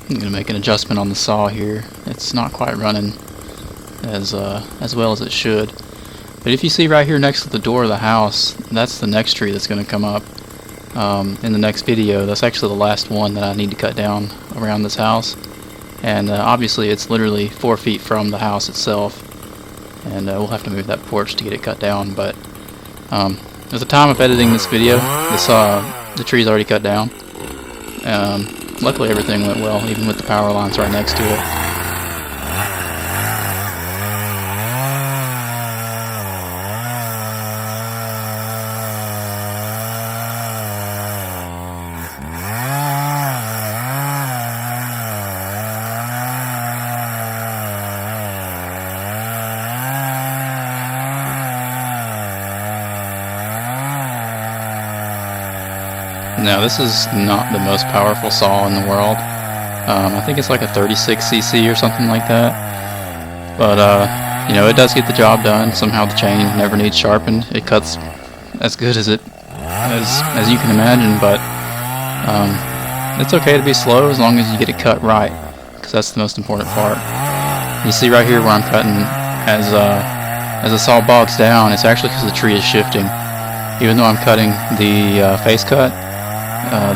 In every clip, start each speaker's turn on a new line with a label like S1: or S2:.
S1: I'm gonna make an adjustment on the saw here. It's not quite running as well as it should. But if you see right here next to the door of the house, that's the next tree that's gonna come up in the next video. That's actually the last one that I need to cut down around this house. And obviously it's literally 4 feet from the house itself, and we'll have to move that porch to get it cut down. But at the time of editing this video, the tree's already cut down. Luckily everything went well, even with the power lines right next to it. Now this is not the most powerful saw in the world. I think it's like a 36cc or something like that. But you know, it does get the job done. Somehow the chain never needs sharpened. It cuts as good as you can imagine. But it's okay to be slow as long as you get it cut right, because that's the most important part. You see right here where I'm cutting, as the saw bogs down, it's actually because the tree is shifting. Even though I'm cutting the face cut,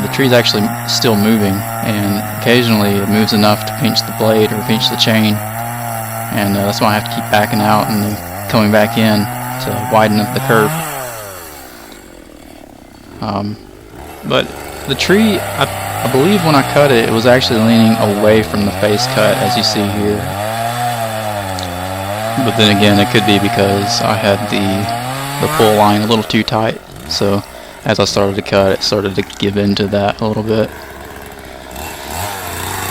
S1: the tree's actually still moving, and occasionally it moves enough to pinch the blade or pinch the chain, and that's why I have to keep backing out and then coming back in to widen up the curve. But the tree, I believe when I cut it, it was actually leaning away from the face cut, as you see here. But then again, it could be because I had the pull line a little too tight, so as I started to cut, it started to give in to that a little bit.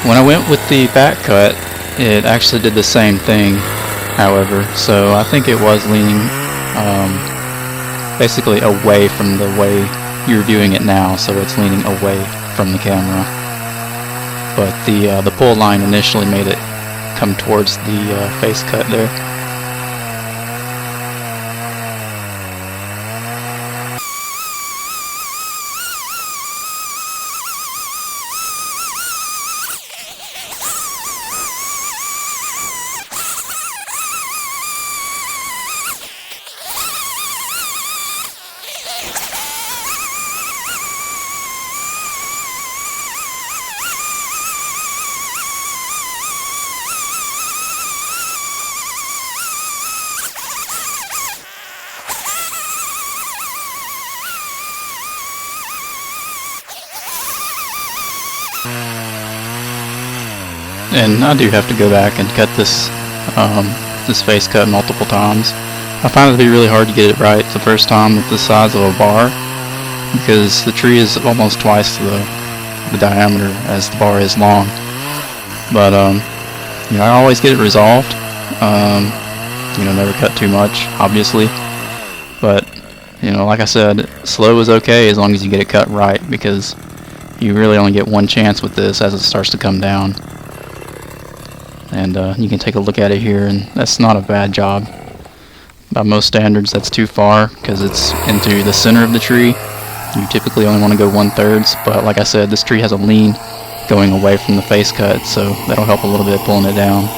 S1: When I went with the back cut, it actually did the same thing, however, so I think it was leaning basically away from the way you're viewing it now, so it's leaning away from the camera. But the pull line initially made it come towards the face cut there. And I do have to go back and cut this face cut multiple times. I find it to be really hard to get it right the first time with the size of a bar, because the tree is almost twice the diameter as the bar is long. But you know, I always get it resolved. You know, never cut too much, obviously. But you know, like I said, slow is okay as long as you get it cut right, because you really only get one chance with this as it starts to come down. And you can take a look at it here, and that's not a bad job. By most standards, that's too far because it's into the center of the tree. You typically only want to go 1/3, but like I said, this tree has a lean going away from the face cut, so that'll help a little bit pulling it down.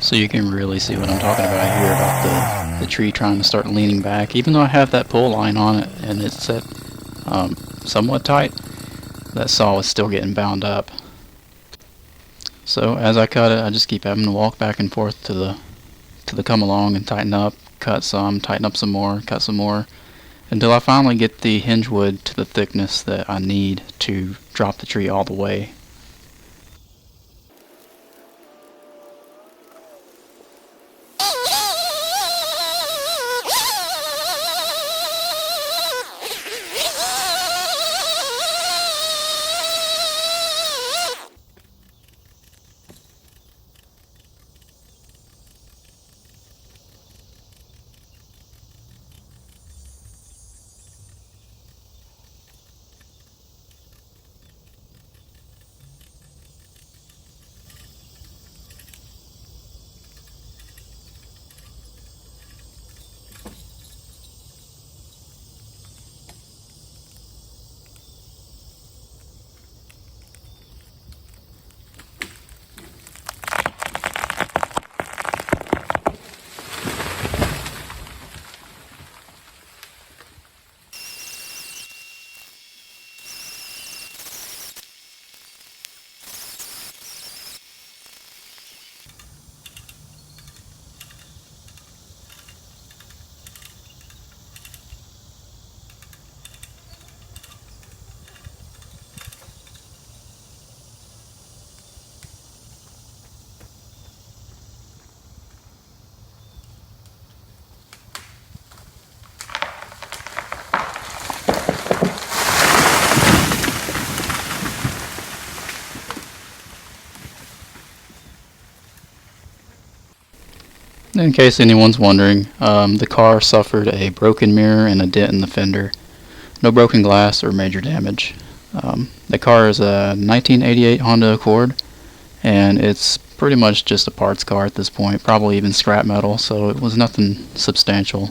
S1: So you can really see what I'm talking about here about the tree trying to start leaning back. Even though I have that pull line on it and it's set somewhat tight, that saw is still getting bound up. So as I cut it, I just keep having to walk back and forth to the come along and tighten up, cut some, tighten up some more, cut some more, until I finally get the hinge wood to the thickness that I need to drop the tree all the way. In case anyone's wondering, the car suffered a broken mirror and a dent in the fender. No broken glass or major damage. The car is a 1988 Honda Accord, and it's pretty much just a parts car at this point, probably even scrap metal, so it was nothing substantial.